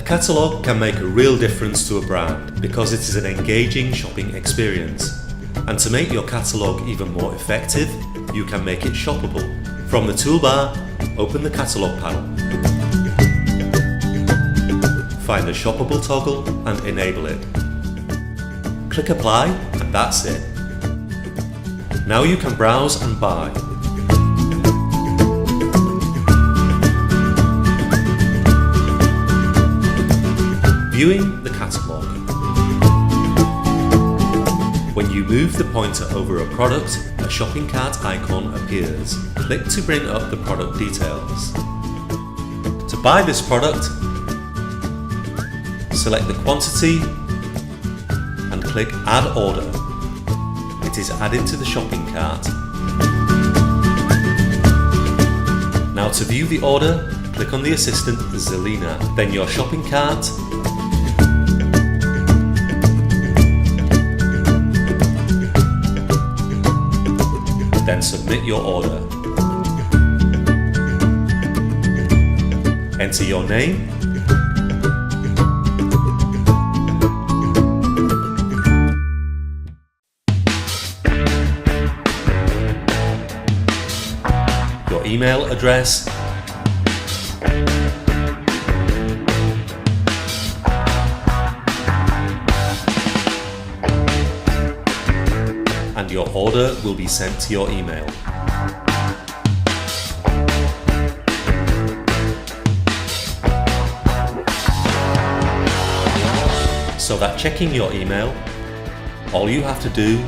catalogue can make a real difference to a brand because it is an engaging shopping experience. And to make your catalogue even more effective, you can make it shoppable. From the toolbar, open the catalogue panel. Find the shoppable toggle and enable it. Click apply and that's it. Now you can browse and buy. Viewing the catalogue. When you move the pointer over a product, a shopping cart icon appears. Click to bring up the product details. To buy this product, select the quantity and click Add Order. It is added to the shopping cart. Now to view the order, click on the assistant Zelina, then your shopping cart, then submit your order. Enter your name, your email address, and your order will be sent to your email. So that checking your email, all you have to do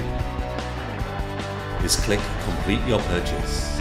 is click Complete Your Purchase.